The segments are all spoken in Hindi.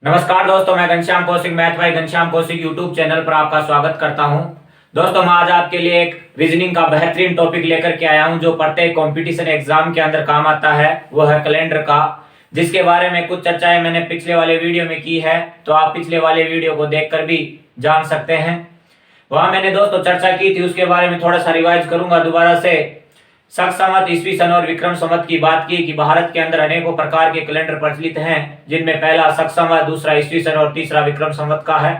नमस्कार दोस्तों, मैं घनश्याम कौशिक मैथ भाई घनश्याम कौशिक यूट्यूब चैनल पर आपका स्वागत करता हूं। दोस्तों, मैं आज आपके लिए एक रीजनिंग का बेहतरीन टॉपिक लेकर के आया हूं जो प्रत्येक कंपटीशन एग्जाम के अंदर काम आता है। वो है कैलेंडर का, जिसके बारे में कुछ चर्चाएं मैंने पिछले वाले वीडियो में की है, तो आप पिछले वाले वीडियो को देखकर भी जान सकते हैं। वहां मैंने दोस्तों चर्चा की थी, उसके बारे में थोड़ा सा रिवाइज करूंगा दोबारा से। शक संवत, ईस्वी सन और विक्रम संवत की बात की कि भारत के अंदर अनेकों प्रकार के कैलेंडर प्रचलित हैं, जिनमें पहला शक संवत, दूसरा ईस्वी सन और तीसरा विक्रम संवत का है।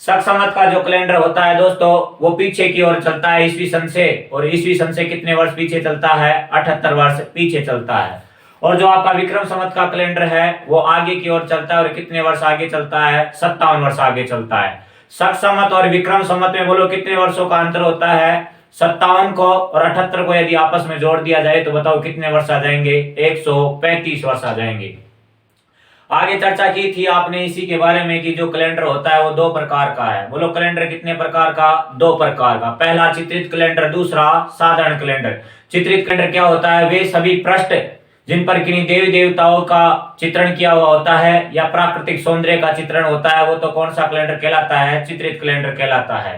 शक संवत का जो कैलेंडर होता है दोस्तों, वो पीछे की ओर चलता है ईस्वी सन से, और ईस्वी सन से कितने वर्ष पीछे चलता है? 78 वर्ष पीछे चलता है। और जो आपका विक्रम संवत का कैलेंडर है वो आगे की ओर चलता है, और कितने वर्ष आगे चलता है? 57 वर्ष आगे चलता है। शक संवत और विक्रम संवत में बोलो कितने वर्षों का अंतर होता है? 57 को और 78 को यदि आपस में जोड़ दिया जाए तो बताओ कितने वर्ष आ जाएंगे? 135 वर्ष आ जाएंगे। आगे चर्चा की थी आपने इसी के बारे में कि जो कैलेंडर होता है वो दो प्रकार का है। बोलो कैलेंडर कितने प्रकार का? दो प्रकार का। पहला चित्रित कैलेंडर, दूसरा साधारण कैलेंडर। चित्रित कैलेंडर क्या होता है? वे सभी पृष्ठ जिन पर किन्हीं देवी देवताओं का चित्रण किया हुआ होता है या प्राकृतिक सौंदर्य का चित्रण होता है, वो तो कौन सा कैलेंडर कहलाता है? चित्रित कैलेंडर कहलाता है।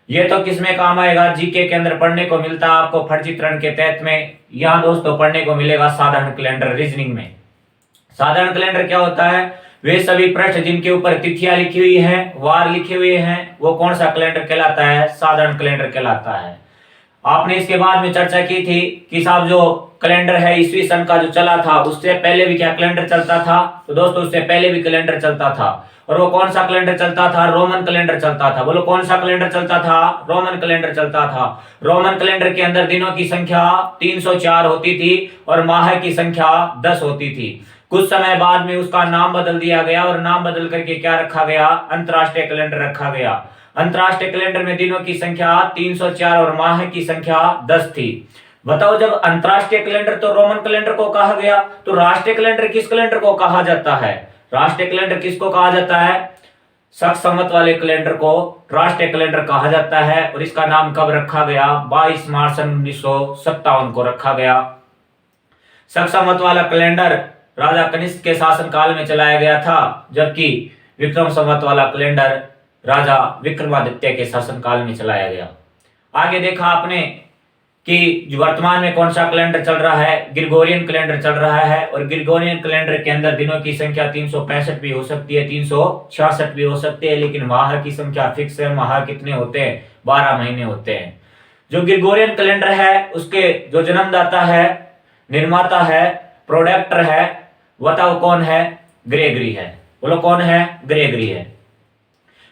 ये तो किसमें काम आएगा? जीके के अंदर पढ़ने को मिलता है आपको फट चित्रण के तहत में। यहाँ दोस्तों पढ़ने को मिलेगा साधारण कैलेंडर रीजनिंग में। साधारण कैलेंडर क्या होता है? वे सभी पृष्ठ जिनके ऊपर तिथियां लिखी हुई हैं, वार लिखे हुए हैं, वो कौन सा कैलेंडर कहलाता है? साधारण कैलेंडर कहलाता है। आपने इसके बाद में चर्चा की थी कि साहब जो कैलेंडर है ईस्वी सन का जो चला था, उससे पहले भी क्या कैलेंडर चलता था? तो दोस्तों उससे पहले भी कैलेंडर चलता था। और वो कौन सा कैलेंडर चलता था? रोमन कैलेंडर चलता था। बोलो कौन सा कैलेंडर चलता था? रोमन कैलेंडर चलता था। रोमन कैलेंडर के अंदर दिनों की संख्या 304 होती थी और माह की संख्या 10 होती थी। कुछ समय बाद में उसका नाम बदल दिया गया और नाम बदल करके क्या रखा गया? अंतरराष्ट्रीय कैलेंडर रखा गया। अंतरराष्ट्रीय कैलेंडर में दिनों की संख्या 304 और माह की संख्या 10 थी। बताओ, जब अंतरराष्ट्रीय कैलेंडर तो रोमन कैलेंडर को कहा गया, तो राष्ट्रीय कैलेंडर किस कैलेंडर को कहा जाता है? राष्ट्रीय कैलेंडर किसको कहा जाता है? शक संवत वाले कैलेंडर को राष्ट्रीय कैलेंडर कहा जाता है। और इसका नाम कब रखा गया? 22 मार्च 1957 को रखा गया। शक संवत वाला कैलेंडर राजा कनिष्क के शासन काल में चलाया गया था, जबकि विक्रम संवत वाला कैलेंडर राजा विक्रमादित्य के शासन काल में चलाया गया। आगे देखा आपने कि वर्तमान में कौन सा कैलेंडर चल रहा है? ग्रिगोरियन कैलेंडर चल रहा है। और ग्रिगोरियन कैलेंडर के अंदर दिनों की संख्या 365 भी हो सकती है, 366 भी हो सकती है, लेकिन माह की संख्या फिक्स है। माह कितने होते हैं? 12 महीने होते हैं। जो ग्रिगोरियन कैलेंडर है उसके जो जन्मदाता है, निर्माता है, प्रोडक्टर है, बताओ कौन है? ग्रेगरी है। बोलो कौन है? ग्रेगरी है।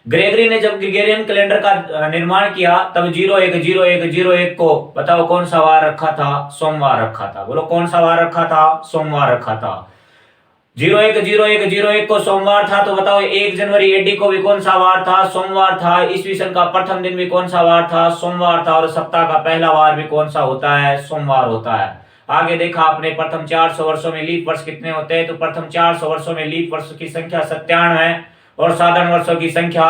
ग्रेगरी ने जब ग्रिगोरियन कैलेंडर का निर्माण किया तब 010101 को बताओ कौन सा वार रखा था? सोमवार रखा था। बोलो कौन सा वार रखा था? सोमवार रखा था। 010101 को सोमवार था, तो बताओ 1 जनवरी एडी को भी कौन सा वार था? सोमवार था। ईस्वी सन का प्रथम दिन भी कौन सा वार था? सोमवार था। और सप्ताह का पहला वार भी कौन सा होता है? सोमवार होता है। आगे देखा आपने प्रथम 400 वर्षों में लीप वर्ष कितने होते हैं? तो प्रथम 400 वर्षों में लीप वर्ष की संख्या 97 है और साधारण वर्षों की संख्या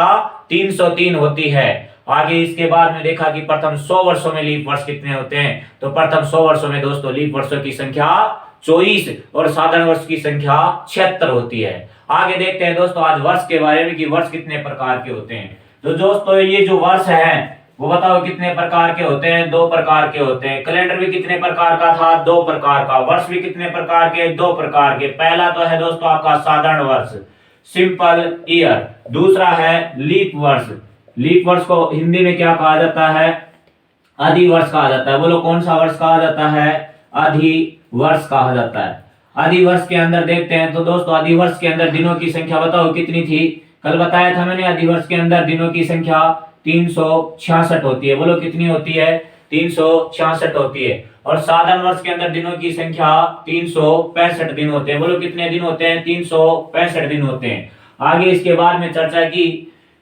303 होती है। आगे इसके बाद में देखा कि प्रथम 100 वर्षों में लीप वर्ष कितने होते हैं? तो प्रथम 100 वर्षों में दोस्तों लीप वर्षों की संख्या 24 और साधारण वर्ष की संख्या 76 होती है। आगे देखते हैं दोस्तों आज वर्ष के बारे में कि वर्ष कितने प्रकार के होते हैं। तो दोस्तों ये जो वर्ष है वो बताओ कितने प्रकार के होते हैं? 2 प्रकार के होते हैं। कैलेंडर भी कितने प्रकार का था? 2 प्रकार का। वर्ष भी कितने प्रकार के? 2 प्रकार के। पहला तो है दोस्तों आपका साधारण वर्ष, सिंपल ईयर। दूसरा है लीप वर्ष। लीप वर्ष को हिंदी में क्या कहा जाता है? अधिवर्ष कहा जाता है। बोलो कौन सा वर्ष कहा जाता है? अधिवर्ष कहा जाता है। अधिवर्ष के अंदर देखते हैं तो दोस्तों अधिवर्ष के अंदर दिनों की संख्या बताओ कितनी थी? कल बताया था मैंने, अधिवर्ष के अंदर दिनों की संख्या 366 होती है। बोलो कितनी होती है? 366 होती है। और साधारण वर्ष के अंदर दिनों की संख्या 365 दिन होते हैं। बोलो कितने दिन होते हैं? 365 दिन होते हैं। आगे इसके बाद में चर्चा की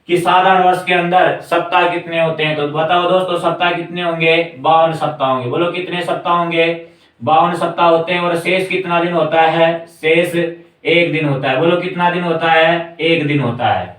कि साधारण वर्ष के अंदर सप्ताह कितने होते हैं। तो बताओ दोस्तों सप्ताह कितने होंगे? 52 सप्ताह होंगे। बोलो कितने सप्ताह होंगे? 52 सप्ताह होते हैं। और शेष कितना दिन होता है? शेष 1 दिन होता है। बोलो कितना दिन होता है? 1 दिन होता है।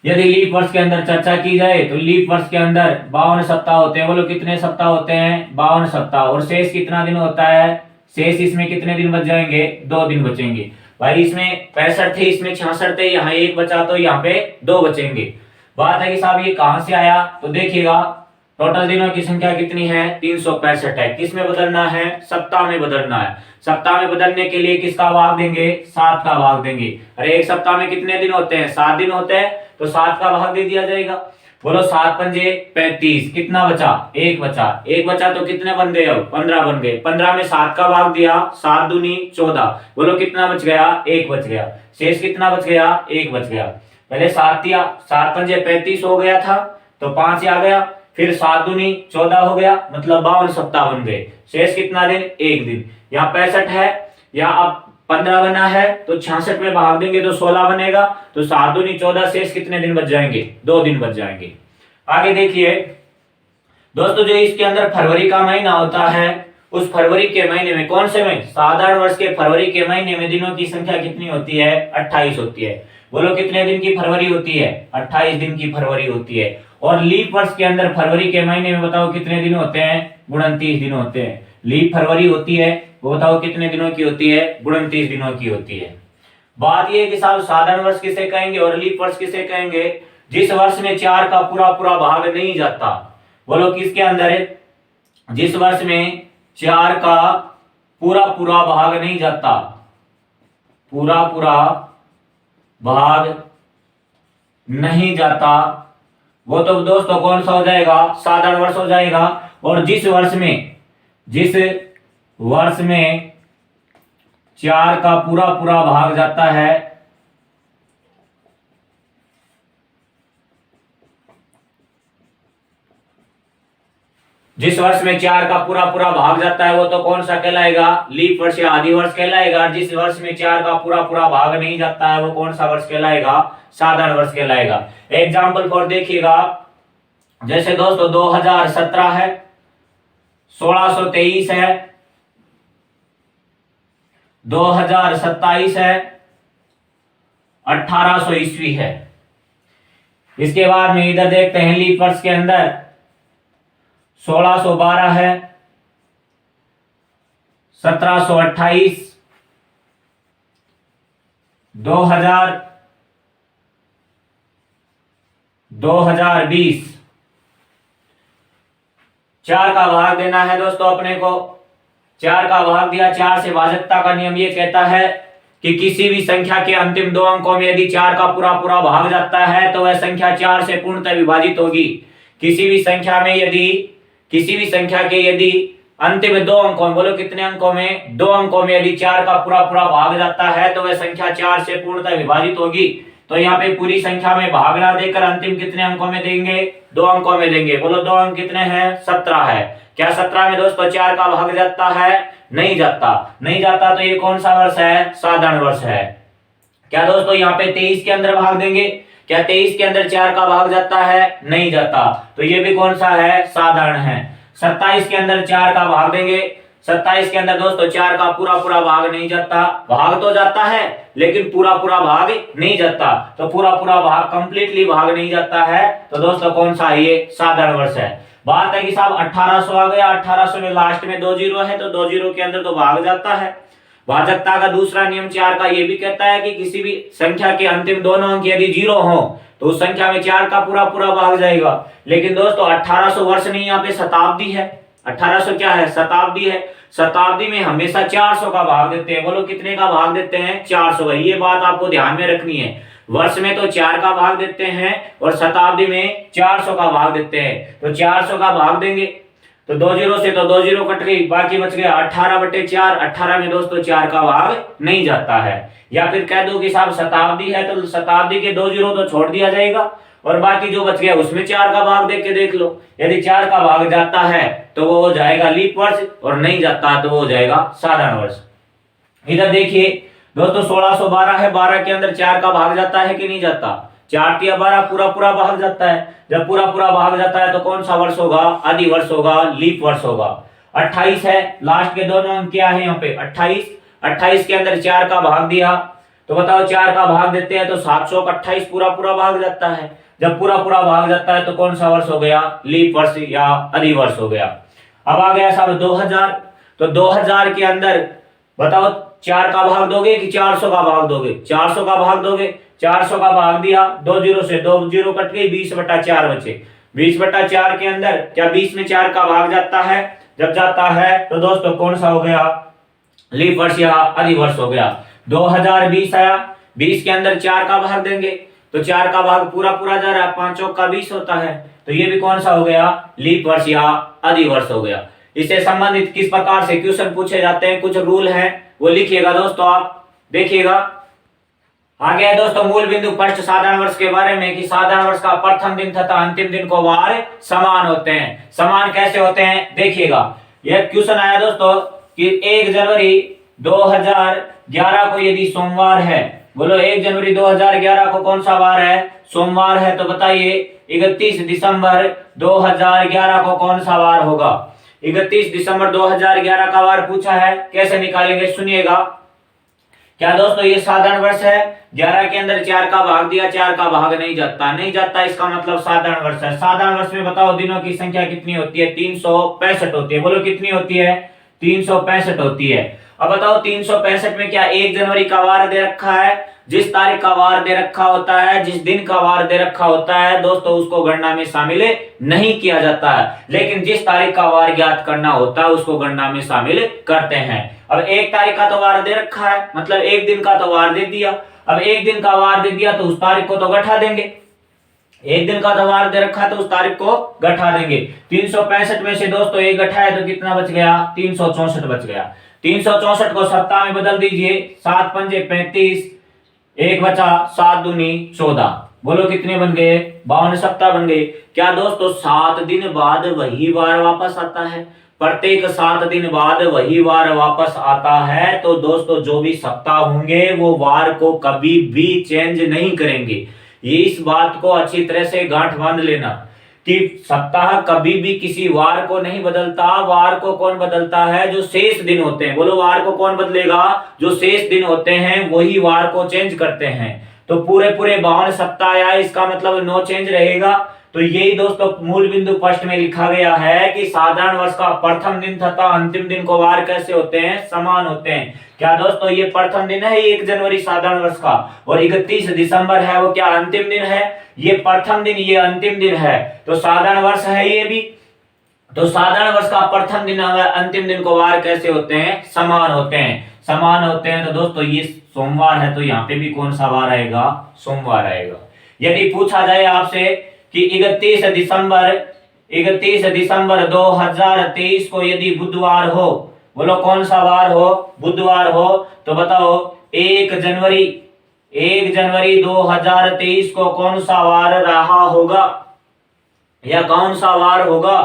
यदि लीप वर्ष के अंदर चर्चा की जाए तो लीप वर्ष के अंदर 52 सप्ताह होते हैं। बोलो कितने सप्ताह होते हैं? 52 सप्ताह। और शेष कितना दिन होता है? शेष इसमें कितने दिन बच जाएंगे? 2 दिन बचेंगे। भाई इसमें 65 थे, इसमें 66 थे, यहाँ एक बचा तो यहाँ पे 2 बचेंगे। बात है कि साहब ये कहां से आया, तो देखिएगा टोटल दिनों की संख्या कितनी है, 365 है। किस में बदलना है, सप्ताह में बदलना है। सप्ताह में बदलने के लिए किसका भाग देंगे, 7 का भाग देंगे। अरे एक सप्ताह में कितने दिन होते हैं, 7 दिन होते हैं, तो 7 का भाग दे दिया जाएगा। बोलो 7 पंजे 35, कितना बचा, एक बचा। एक बचा तो कितने बन गए, अब 15 बन गए। 15 में 7 का भाग दिया, 7 दूनी 14, बोलो कितना बच गया, एक बच गया। शेष कितना बच गया, एक बच गया। पहले 7 दिया, 7 पंजे 35 हो गया था, तो 5 आ गया, फिर 7 दूनी 14 हो गया, मतलब 52 सप्ताह बन गए। शेष कितना दिन, एक दिन। यहाँ 65 है, यहाँ अब 15 बना है, तो 66 में भाग देंगे तो 16 बनेगा, तो 7 दूनी 14, शेष कितने दिन बच जाएंगे, 2 दिन बच जाएंगे। आगे देखिए दोस्तों, जो इसके अंदर फरवरी का महीना होता है, उस फरवरी के महीने में, कौन से महीने, साधारण वर्ष के फरवरी के महीने में दिनों की संख्या कितनी होती है, 28 होती है। बोलो कितने दिन की फरवरी होती है, 28 दिन की फरवरी होती है। और लीप वर्ष के अंदर फरवरी के महीने में बताओ कितने दिन होते हैं, 29 दिन होते हैं। लीप फरवरी होती है, वो बताओ कितने दिनों की होती है, 29 दिनों की होती है। बात यह है कि साहब साधारण वर्ष किसे कहेंगे और लीप वर्ष किसे कहेंगे, जिस वर्ष में 4 का पूरा पूरा भाग नहीं जाता। बोलो किसके अंदर है, जिस वर्ष में 4 का पूरा पूरा भाग नहीं जाता, पूरा पूरा भाग नहीं जाता, वो तो दोस्तों कौन सा हो जाएगा, साधारण वर्ष हो जाएगा। और जिस वर्ष में 4 का पूरा पूरा भाग जाता है, जिस वर्ष में 4 का पूरा पूरा भाग जाता है, वो तो कौन सा कहलाएगा, लीप वर्ष या आदि वर्ष कहलाएगा। जिस वर्ष में 4 का पूरा पूरा भाग नहीं जाता है, वो कौन सा वर्ष कहलाएगा, साधारण वर्ष कहलाएगा। एग्जाम्पल फॉर देखिएगा, जैसे दोस्तों 2017 है, 1623 है, 2027 है, 1800 ईस्वी है। इसके बाद में इधर देखते हैं लीप वर्ष के अंदर 1612 है, 1728, 2000, 2020। 4 का भाग देना है दोस्तों अपने को। 4 का भाग दिया, 4 से भाजकता का नियम ये कहता है कि किसी भी संख्या के अंतिम 2 अंकों में यदि 4 का पूरा पूरा भाग जाता है, तो वह संख्या 4 से पूर्णतः विभाजित होगी। किसी भी संख्या के यदि अंतिम 2 अंकों में, बोलो कितने अंकों में, 2 अंकों में यदि 4 का पूरा पूरा भाग जाता है, तो वह संख्या 4 से पूर्णतः विभाजित होगी। तो यहाँ पे पूरी संख्या में भाग ना देकर अंतिम कितने अंकों में देंगे, 2 अंकों में देंगे। बोलो 2 अंक कितने हैं, 17 है। क्या 17 में दोस्तों 4 का भाग जाता है, नहीं जाता। नहीं जाता तो ये कौन सा वर्ष है, साधारण वर्ष है। क्या दोस्तों यहाँ पे 23 के अंदर भाग देंगे, क्या 23 के अंदर 4 का भाग जाता है, नहीं जाता, तो ये भी कौन सा है, साधारण है। 27 के अंदर 4 का भाग देंगे, 27 के अंदर दोस्तों 4 का पूरा पूरा भाग नहीं जाता, भाग तो जाता है लेकिन पूरा पूरा भाग नहीं जाता, तो पूरा पूरा भाग कंप्लीटली भाग नहीं जाता है, तो दोस्तों कौन सा है, ये साधारण वर्ष है। बात है कि साहब 1800 आ गया, 1800 में लास्ट में 2 जीरो है, तो 2 जीरो के अंदर तो भाग जाता है। भाजकता का दूसरा नियम 4 का ये भी कहता है कि किसी भी संख्या के अंतिम दोनों अंक यदि 0 हो, तो उस संख्या में 4 का पूरा पूरा भाग जाएगा। लेकिन दोस्तों 1800 वर्ष नहीं, यहाँ पे शताब्दी है। 1800 क्या है, शताब्दी है। शताब्दी में हमेशा 400 का भाग देते हैं। बोलो कितने का भाग देते हैं, 400 का। ये बात आपको ध्यान में रखनी है। वर्ष में तो 4 का भाग देते हैं और शताब्दी में 400 का भाग देते हैं। तो 400 का भाग देंगे तो 2 जीरो से तो 2 जीरो कट गई, बाकी बच गया 18/4। 18 में दोस्तों 4 का भाग नहीं जाता है। या फिर कह दो कि साहब शताब्दी है तो शताब्दी के 2 जीरो तो छोड़ दिया जाएगा और बाकी जो बच गया उसमें 4 का भाग देख के देख लो। यदि 4 का भाग जाता है तो वो हो जाएगा लीप वर्ष और नहीं जाता तो वो हो जाएगा साधारण वर्ष। इधर देखिए दोस्तों 1612 है, 12 के अंदर 4 का भाग जाता है कि नहीं जाता, 4 तिया 12 पूरा पूरा भाग जाता है। जब पूरा पूरा भाग जाता है तो कौन सा वर्ष होगा, आदि वर्ष होगा, लीप वर्ष होगा। 28 है, लास्ट के दोनों अंक क्या है यहाँ पे 28। 28 के अंदर 4 का भाग दिया तो बताओ 4 का भाग देते हैं तो 728 पूरा पूरा भाग जाता है। जब पूरा पूरा भाग जाता है तो कौन सा वर्ष हो गया, लीप वर्ष या आदि वर्ष हो गया। अब आ गया साहब 2000, तो 2000 के अंदर बताओ 4 का भाग दोगे कि 400 का भाग दोगे? 400 का भाग दोगे। 400 का भाग दिया, 2 जीरो से 2 जीरो कट गई, 20/4 बचे। 20/4 के अंदर क्या 20 में 4 का भाग जाता है? जब जाता है तो दोस्तों कौन सा हो गया? लीप वर्ष या अधिवर्ष हो गया। 2020 आया, 20 के अंदर 4 का भाग देंगे तो 4 का भाग पूरा पूरा जा रहा है, 5 चौक का 20 होता है, तो ये भी कौन सा हो गया? लीप वर्ष या अधिवर्ष हो गया। इससे संबंधित किस प्रकार से क्वेश्चन पूछे जाते हैं, कुछ रूल हैं वो लिखिएगा दोस्तों, आप देखिएगा। आगे है दोस्तों मूल बिंदु फर्स्ट साधारण वर्ष के बारे में कि साधारण वर्ष का प्रथम दिन तथा अंतिम दिन को वार समान होते हैं। समान कैसे होते हैं देखिएगा। यह क्वेश्चन आया दोस्तों कि 1 जनवरी 2011 को यदि सोमवार है, बोलो 1 जनवरी 2011 को कौन सा वार है? सोमवार है। तो बताइए 31 दिसंबर 2011 को कौन सा वार होगा? 31 दिसंबर 2011 का वार पूछा है, कैसे निकालेंगे सुनिएगा। क्या दोस्तों ये साधारण वर्ष है? 11 के अंदर 4 का भाग दिया, 4 का भाग नहीं जाता, इसका मतलब साधारण वर्ष है। साधारण वर्ष में बताओ दिनों की संख्या कितनी होती है? 365 होती है। बोलो कितनी होती है? 365 होती है। अब बताओ 365 में क्या 1 जनवरी का वार दे रखा है? जिस तारीख का वार दे रखा होता है, जिस दिन का वार दे रखा होता है दोस्तों, उसको गणना में शामिल नहीं किया जाता है, लेकिन जिस तारीख का वार ज्ञात करना होता है उसको गणना में शामिल करते हैं। अब 1 तारीख का तो वार दे रखा है, मतलब 1 दिन का तो वार दे दिया। अब 1 दिन का वार दे दिया तो उस तारीख को तो गठा देंगे। 1 दिन का तो वार दे रखा तो उस तारीख को गठा देंगे। 365 में से दोस्तों 1 गठा है तो कितना बच गया? 364 बच गया। 364 को सप्ताह में बदल दीजिए, 7 पंजे 35, 1 बचा, 7 दूनी 14। बोलो कितने बन गए? 52 सप्ताह बन गए। क्या दोस्तों 7 दिन बाद वही वार वापस आता है? प्रत्येक 7 दिन बाद वही वार वापस आता है। तो दोस्तों जो भी सप्ताह होंगे वो वार को कभी भी चेंज नहीं करेंगे। ये इस बात को अच्छी तरह से गांठ बांध लेना कि सप्ताह कभी भी किसी वार को नहीं बदलता। वार को कौन बदलता है? जो शेष दिन होते हैं। बोलो वार को कौन बदलेगा? जो शेष दिन होते हैं वही वार को चेंज करते हैं। तो पूरे 52 सप्ताह आए, इसका मतलब नो चेंज रहेगा। तो यही दोस्तों मूल बिंदु फर्स्ट में लिखा गया है कि साधारण वर्ष का प्रथम दिन तथा अंतिम दिन को वार कैसे होते हैं? समान होते हैं। क्या दोस्तों ये प्रथम दिन है 1 जनवरी साधारण वर्ष का, और 31 दिसंबर है वो क्या अंतिम दिन है? ये प्रथम दिन, ये अंतिम दिन है, तो साधारण वर्ष है ये भी। तो साधारण वर्ष का प्रथम दिन और अंतिम दिन को वार कैसे होते हैं? समान होते हैं। समान होते हैं तो दोस्तों ये सोमवार है तो यहाँ पे भी कौन सा वार आएगा? सोमवार आएगा। यदि पूछा जाए आपसे कि 31 दिसंबर 2023 को यदि बुधवार हो, बोलो कौन सा वार हो? बुधवार हो, तो बताओ 1 जनवरी 2023 को कौन सा वार रहा होगा या कौन सा वार होगा?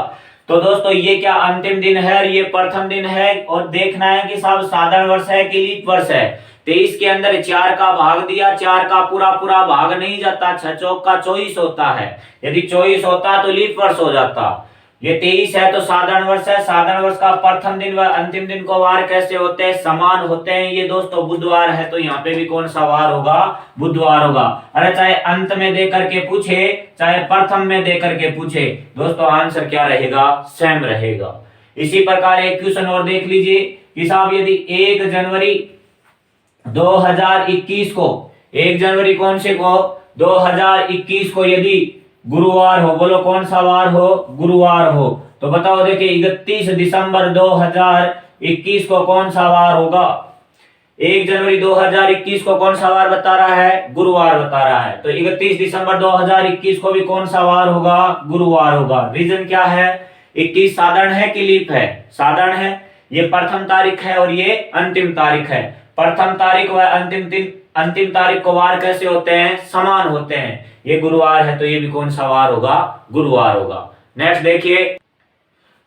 तो दोस्तों ये क्या अंतिम दिन है और ये प्रथम दिन है, और देखना है कि साहब साधारण वर्ष है कि लीप वर्ष है। 23 के अंदर 4 का भाग दिया, 4 का पूरा पूरा भाग नहीं जाता, 6 चौक का 24 होता है। यदि 24 होता तो लीप वर्ष हो जाता। ये 23 है तो साधारण वर्ष है। साधारण वर्ष का प्रथम दिन व अंतिम दिन को वार कैसे होते हैं? समान होते हैं। ये दोस्तों बुधवार है तो यहाँ पे भी कौन सा वार होगा? बुधवार होगा। अरे चाहे अंत में दे करके पूछे चाहे प्रथम में दे करके पूछे, दोस्तों आंसर क्या रहेगा? सेम रहेगा। इसी प्रकार एक क्वेश्चन और देख लीजिए कि साहब यदि 1 जनवरी 2021 को, 1 जनवरी कौन से को? 2021 को यदि गुरुवार हो, बोलो कौन सा वार हो? गुरुवार हो, तो बताओ देखिए 31 दिसंबर 2021 को कौन सा वार होगा? 1 जनवरी 2021 को कौन सा वार बता रहा है? गुरुवार बता रहा है। तो 31 दिसंबर 2021 को भी कौन सा वार होगा? गुरुवार होगा। रीजन क्या है? 21 साधारण है कि लीप है? साधारण है। ये प्रथम तारीख है और ये अंतिम तारीख है। प्रथम तारीख व अंतिम तारीख को वार कैसे होते हैं? समान होते हैं। ये गुरुवार है तो ये भी कौन सा वार होगा? गुरुवार होगा। नेक्स्ट देखिए,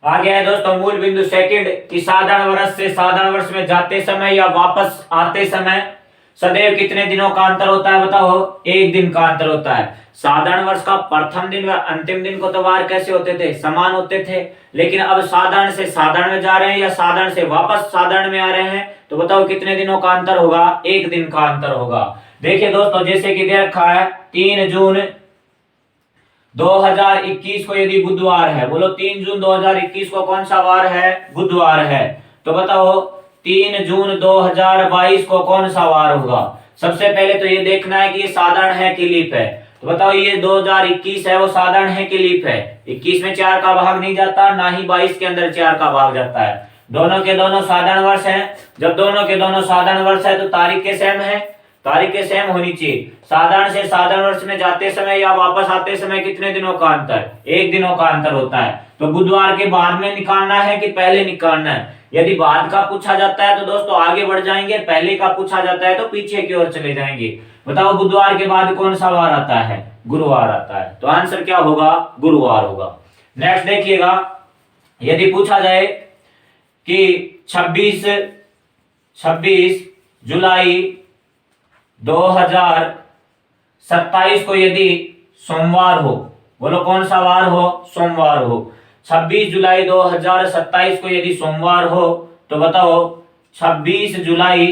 आगे है दोस्तों मूल बिंदु सेकंड कि साधारण वर्ष से साधारण वर्ष में जाते समय या वापस आते समय सदैव कितने दिनों का अंतर होता है? बताओ 1 दिन का अंतर होता है। साधारण वर्ष का प्रथम दिन व अंतिम दिन को तो वार कैसे होते थे? समान होते थे। लेकिन अब साधारण से साधारण में जा रहे हैं या साधारण से वापस साधारण में आ रहे हैं, तो बताओ कितने दिनों का अंतर होगा? 1 दिन का अंतर होगा। देखिए दोस्तों जैसे कि दे रखा है 3 जून 2021 को यदि बुधवार है, बोलो 3 जून 2021 को कौन सा वार है? बुधवार है। तो बताओ 3 जून 2022 को कौन सा वार होगा? सबसे पहले तो ये देखना है कि ये साधारण है कि लीप है। तो बताओ ये 2021 है वो साधारण है कि लीप है? 21 में 4 का भाग नहीं जाता, ना ही 22 के अंदर 4 का भाग जाता है। दोनों के दोनों साधारण वर्ष हैं। जब दोनों के दोनों साधारण वर्ष है तो तारीखें सेम है, तारीखें सेम होनी चाहिए। साधारण से साधारण वर्ष में जाते समय या वापस आते समय कितने दिनों का अंतर? 1 दिनों का अंतर होता है। तो बुधवार के बाद में निकालना है कि पहले निकालना है? यदि बाद का पूछा जाता है तो दोस्तों आगे बढ़ जाएंगे, पहले का पूछा जाता है तो पीछे की ओर चले जाएंगे। बताओ बुधवार के बाद कौन सा वार आता है? गुरुवार आता है। तो आंसर क्या होगा? गुरुवार होगा। नेक्स्ट देखिएगा, यदि पूछा जाए कि 26 जुलाई 2027 को यदि सोमवार हो, बोलो कौन सा वार हो? सोमवार हो। 26 जुलाई 2027 को यदि सोमवार हो तो बताओ 26 जुलाई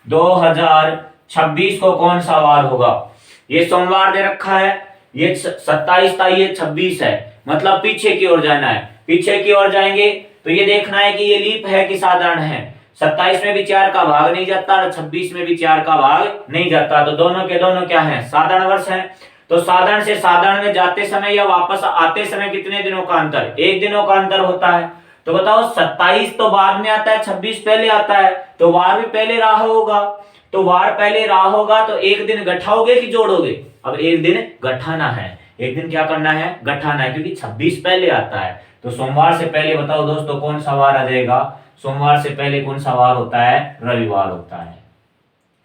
2026 को कौन सा वार होगा? ये सोमवार दे रखा है, ये 27 था, ये 26 है, मतलब पीछे की ओर जाना है। पीछे की ओर जाएंगे तो ये देखना है कि ये लीप है कि साधारण है। 27 में भी 4 का भाग नहीं जाता और 26 में भी 4 का भाग नहीं जाता। तो दोनों के दोनों क्या है? साधारण वर्ष है। तो साधारण से साधारण में जाते समय या वापस आते समय कितने दिनों का अंतर? 1 दिनों का अंतर होता है। तो बताओ 27 तो बाद में आता है, 26 पहले आता है, तो वार भी पहले रहा होगा। तो वार पहले रहा होगा तो 1 दिन घटाओगे कि जोड़ोगे? अब 1 दिन घटाना है। 1 दिन क्या करना है? घटाना है, क्योंकि 26 पहले आता है। तो सोमवार से पहले बताओ दोस्तों कौन सा वार आ जाएगा? सोमवार से पहले कौन सा वार होता है? रविवार होता है।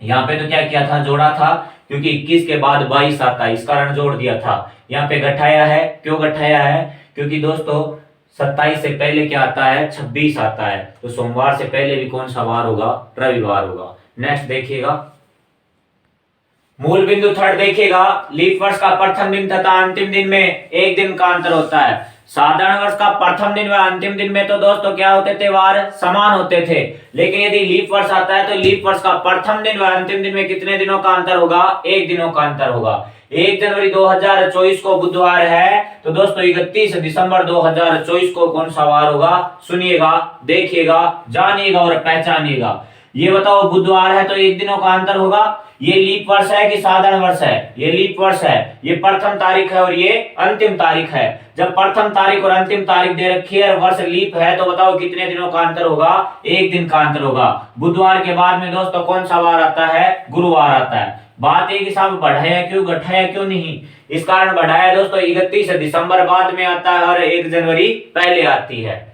यहाँ पे तो क्या किया था? जोड़ा था, क्योंकि 21 के बाद 22 आता है, इस कारण जोड़ दिया था। यहाँ पे घटाया है। क्यों घटाया है? क्योंकि दोस्तों 27 से पहले क्या आता है? 26 आता है। तो सोमवार से पहले भी कौन सा वार होगा? रविवार होगा। नेक्स्ट देखिएगा, मूल बिंदु थर्ड देखिएगा, लीप वर्ष का प्रथम दिन तथा अंतिम दिन में 1 दिन का अंतर होता है। साधारण वर्ष का प्रथम दिन व अंतिम दिन में तो दोस्तों क्या होते थे? वार समान होते थे। लेकिन यदि लीप वर्ष आता है तो लीप वर्ष का प्रथम दिन व अंतिम दिन में कितने दिनों का अंतर होगा? 1 दिनों का अंतर होगा। 1 जनवरी 2024 को बुधवार है तो दोस्तों 31 दिसंबर 2024 को कौन सा वार होगा? सुनिएगा, देखिएगा, जानिएगा और पहचानिएगा। ये बताओ बुधवार है तो 1 दिनों का अंतर होगा। ये लीप वर्ष है कि साधारण वर्ष है? ये लीप वर्ष है। ये प्रथम तारीख है और ये अंतिम तारीख है। जब प्रथम तारीख और अंतिम तारीख दे रखी है और वर्ष लीप है तो बताओ कितने दिनों का अंतर होगा? 1 दिन का अंतर होगा। बुधवार के बाद में दोस्तों कौन सा वार आता है? गुरुवार आता है। बात एक हिसाब बढ़ाया क्यों, घटाया क्यों नहीं? इस कारण बढ़ाया दोस्तों, 31 दिसंबर बाद में आता है और 1 जनवरी पहले आती है।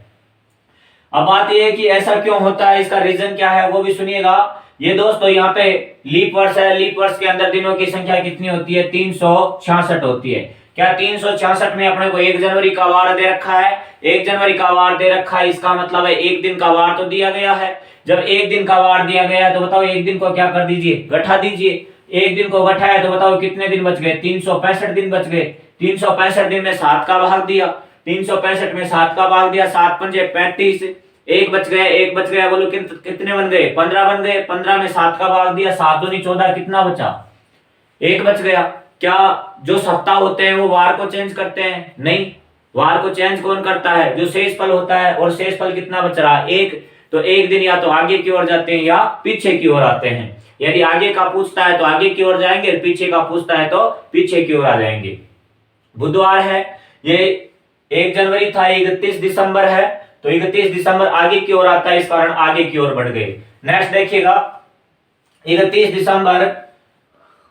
अब बात यह है कि ऐसा क्यों होता है, इसका रीजन क्या है वो भी सुनिएगा। ये दोस्तों यहाँ पे लीप वर्ष है। लीप वर्ष के अंदर दिनों की संख्या कितनी होती है? 366 होती है। क्या 366 में अपने को 1 जनवरी का वार दे रखा है? 1 जनवरी का वार दे रखा है, इसका मतलब है 1 दिन का वार तो दिया गया है। जब 1 दिन का वार दिया गया है तो बताओ 1 दिन को क्या कर दीजिए? घटा दीजिए। 1 दिन को घटाया तो बताओ कितने दिन बच गए? 365 दिन बच गए। 365 दिन में 7 का भाग दिया, 365 में 7 का भाग दिया, 7 पंजे 35, 1 बच गए, 1 बच गया, बोलो कितने बन गए? 15 बन गए। 15 में 7 का भाग दिया, 7 दूनी 14, कितना बचा? 1 बच गया। क्या जो सप्ताह होते हैं वो वार को चेंज करते हैं? नहीं, वार को चेंज कौन करता है? जो शेष फल होता है। और शेष फल कितना बच रहा है? 1। तो 1 दिन या तो आगे की ओर जाते हैं या पीछे की ओर आते हैं। यदि आगे का पूछता है तो आगे की ओर जाएंगे, पीछे का पूछता है तो पीछे की ओर आ जाएंगे। बुधवार है, ये 1 जनवरी था, 31 दिसंबर है, तो 31 दिसंबर आगे की ओर आता है, इस कारण आगे की ओर बढ़ गए। नेक्स्ट देखिएगा, 31 दिसंबर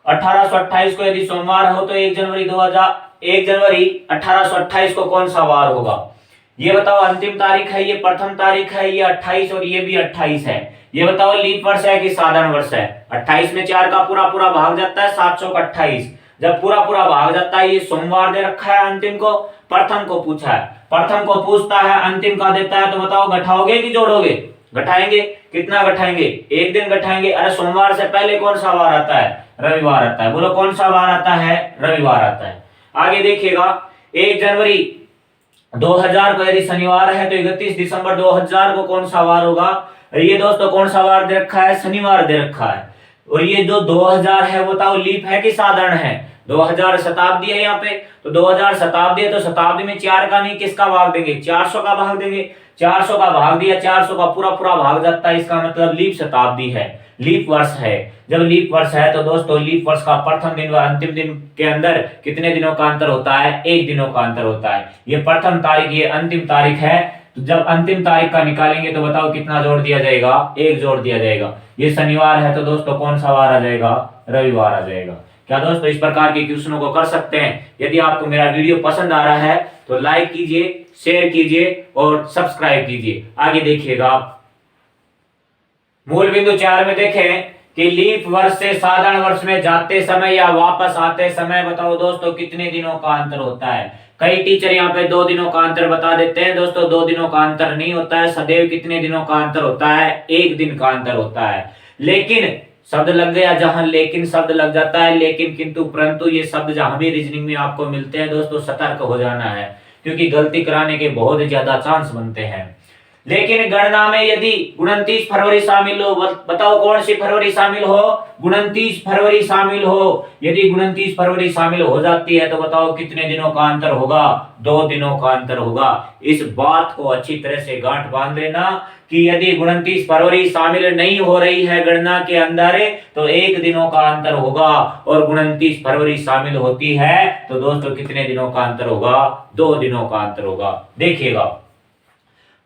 1828 को यदि सोमवार हो तो 1 जनवरी 1828 को कौन सा वार होगा? ये बताओ। अंतिम तारीख है, ये प्रथम तारीख है, ये 28 और ये भी 28 है। ये बताओ लीप वर्ष है कि साधारण वर्ष है? 28 में 4 का पूरा पूरा भाग जाता है, 7 चौक 28। जब पूरा पूरा भाग जाता है, ये सोमवार दे रखा है, अंतिम को प्रथम को पूछा है, प्रथम को पूछता है, अंतिम का देता है, तो बताओ घटाओगे कि जोड़ोगे? घटाएंगे। कितना घटाएंगे? 1 दिन घटाएंगे। अरे सोमवार से पहले कौन सा वार आता है? रविवार आता है। बोलो कौन सा वार आता है? रविवार आता है। आगे देखिएगा, 1 जनवरी 2000 को यदि शनिवार है तो 31 दिसंबर 2000 को कौन सा वार होगा? ये दोस्तों कौन सा वार दे रखा है? शनिवार दे रखा है। और ये जो 2000 है वो बताओ लीप है कि साधारण है? 2000 शताब्दी है यहाँ पे, तो 2000 शताब्दी है तो शताब्दी में 4 का नहीं किसका भाग देंगे? 400 का भाग देंगे। 400 का भाग दिया, 400 का पूरा पूरा भाग जाता है, इसका मतलब लीप शताब्दी है, लीप वर्ष है। जब लीप वर्ष है तो दोस्तों लीप वर्ष का प्रथम दिन व अंतिम दिन के अंदर कितने दिनों का अंतर होता है? 1 दिनों का अंतर होता है। ये प्रथम तारीख, ये अंतिम तारीख है। तो जब अंतिम तारीख का निकालेंगे तो बताओ कितना जोड़ दिया जाएगा? 1 जोड़ दिया जाएगा। ये शनिवार है तो दोस्तों कौन सा वार आ जाएगा? रविवार आ जाएगा। क्या दोस्तों इस प्रकार के क्वेश्चनों को कर सकते हैं? यदि आपको मेरा वीडियो पसंद आ रहा है तो लाइक कीजिए, शेयर कीजिए और सब्सक्राइब कीजिए। आगे देखिएगा आप मूल बिंदु 4 में देखें कि लीप वर्ष से साधारण वर्ष में जाते समय या वापस आते समय बताओ दोस्तों कितने दिनों का अंतर होता है? कई टीचर यहाँ पे 2 दिनों का अंतर बता देते हैं। दोस्तों 2 दिनों का अंतर नहीं होता है, सदैव कितने दिनों का अंतर होता है? 1 दिन का अंतर होता है। लेकिन शब्द लग गया जहां लेकिन शब्द लग जाता है, लेकिन किंतु परंतु ये शब्द जहां भी रीजनिंग में आपको मिलते हैं दोस्तों सतर्क हो जाना है, क्योंकि गलती कराने के बहुत ज्यादा चांस बनते हैं। लेकिन गणना में यदि 29 फरवरी शामिल हो, बताओ कौन सी फरवरी शामिल हो? 29 फरवरी शामिल हो। यदि 29 फरवरी शामिल हो जाती है तो बताओ कितने दिनों का अंतर होगा? 2 दिनों का अंतर होगा। इस बात को अच्छी तरह से गांठ बांध लेना कि यदि 29 फरवरी शामिल नहीं हो रही है गणना के अंदर तो 1 दिनों का अंतर होगा, और 29 फरवरी शामिल होती है तो दोस्तों कितने दिनों का अंतर होगा? 2 दिनों का अंतर होगा। देखिएगा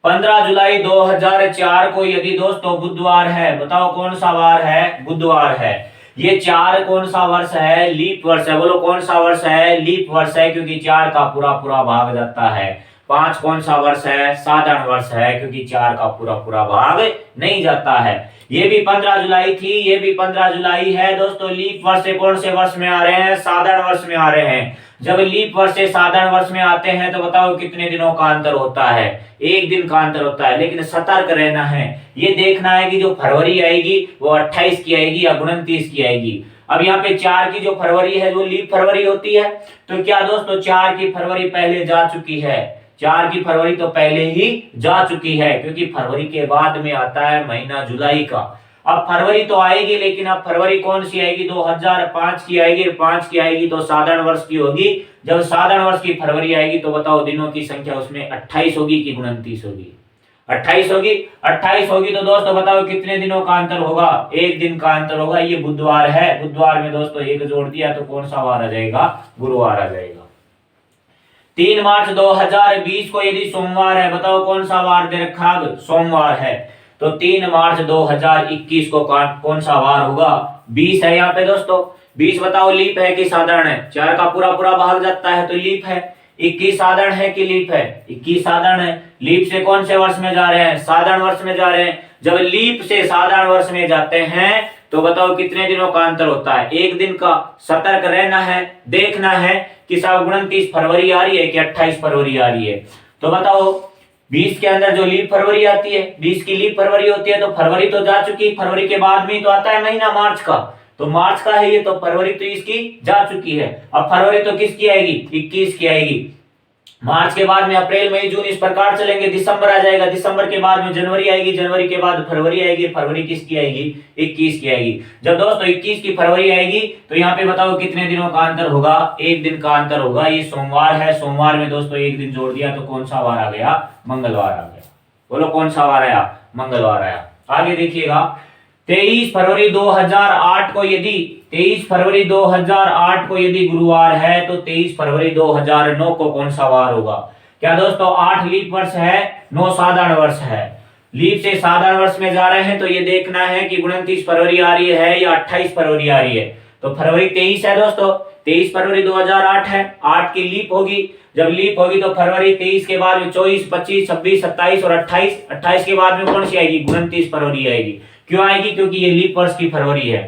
15 जुलाई 2004 को यदि दोस्तों बुधवार है, बताओ कौन सा वार है? बुधवार है। ये 4 कौन सा वर्ष है? लीप वर्ष है। बोलो कौन सा वर्ष है? लीप वर्ष है, क्योंकि 4 का पूरा पूरा भाग जाता है। 5 कौन सा वर्ष है? साधारण वर्ष है, क्योंकि 4 का पूरा पूरा भाग नहीं जाता है। ये भी 15 जुलाई थी, ये भी 15 जुलाई है। दोस्तों लीप वर्ष से कौन से वर्ष में आ रहे हैं? साधारण वर्ष में आ रहे हैं। जब लीप वर्ष से साधारण वर्ष में आते हैं तो बताओ कितने दिनों का अंतर होता है? 1 दिन का अंतर होता है। लेकिन सतर्क रहना है, ये देखना है कि जो फरवरी आएगी वो 28 की आएगी या 29 की आएगी। अब यहाँ पे 4 की जो फरवरी है वो लीप फरवरी होती है, तो क्या दोस्तों 4 की फरवरी पहले जा चुकी है? 4 की फरवरी तो पहले ही जा चुकी है, क्योंकि फरवरी के बाद में आता है महीना जुलाई का। अब फरवरी तो आएगी, लेकिन अब फरवरी कौन सी आएगी? 2005 की आएगी। 5 की आएगी तो साधारण वर्ष की होगी। जब साधारण वर्ष की फरवरी आएगी तो बताओ दिनों की संख्या उसमें 28 होगी कि 29 होगी? 28 होगी। 28 होगी तो दोस्तों बताओ कितने दिनों का अंतर होगा? 1 दिन का अंतर होगा। ये बुधवार है, बुधवार में दोस्तों 1 जोड़ दिया तो कौन सा वार आ जाएगा? गुरुवार आ जाएगा। 3 मार्च 2020 को यदि सोमवार है, बताओ कौन सा वार दे रखा है? सोमवार है। तो 3 मार्च 2021 को कौन सा वार होगा? 20 है यहाँ पे दोस्तों। 20 बताओ लीप है कि साधारण है? 4 का पूरा पूरा भाग जाता है तो लीप है। 21 साधारण है कि लीप है? 21 साधारण है। लीप से कौन से वर्ष में जा रहे हैं? साधारण वर्ष में जा रहे हैं। जब लीप से साधारण वर्ष में जाते हैं तो बताओ कितने दिनों का अंतर होता है? 1 दिन का। सतर्क रहना है, देखना है कि साहब 29 फरवरी आ रही है कि 28 फरवरी आ रही है। तो बताओ 20 के अंदर जो लीप फरवरी आती है, 20 की लीप फरवरी होती है, तो फरवरी तो जा चुकी। फरवरी के बाद में तो आता है महीना मार्च का, तो मार्च का है ये, तो फरवरी तो इसकी जा चुकी है। अब फरवरी तो किसकी आएगी? 21 की आएगी। मार्च के बाद में अप्रैल मई जून इस प्रकार चलेंगे, दिसंबर आ जाएगा। दिसंबर के बाद में जनवरी आएगी, जनवरी के बाद फरवरी आएगी। फरवरी किसकी आएगी? 21 की आएगी। जब दोस्तों 21 की फरवरी आएगी तो यहाँ पे बताओ कितने दिनों का अंतर होगा? 1 दिन का अंतर होगा। ये सोमवार है, सोमवार में दोस्तों 1 दिन जोड़ दिया तो कौन सा वार आ गया? मंगलवार आ गया। बोलो कौन सा वार आया? मंगलवार आया। आगे देखिएगा 23 फरवरी 2008 को यदि 23 फरवरी 2008 को यदि गुरुवार है तो 23 फरवरी 2009 को कौन सा वार होगा? क्या दोस्तों 8 लीप वर्ष है, 9 साधारण वर्ष है। लीप से साधारण वर्ष में जा रहे हैं तो ये देखना है कि 29 फरवरी आ रही है या 28 फरवरी आ रही है। तो फरवरी 23 है दोस्तों, 23 फरवरी 2008 है। 8 की लीप होगी। जब लीप होगी तो फरवरी 23 के बाद में 24, 25, 26, 27 और 28। 28 के बाद में कौन सी आएगी? 29 फरवरी आएगी। क्यों आएगी? क्योंकि ये लीप वर्ष की फरवरी है।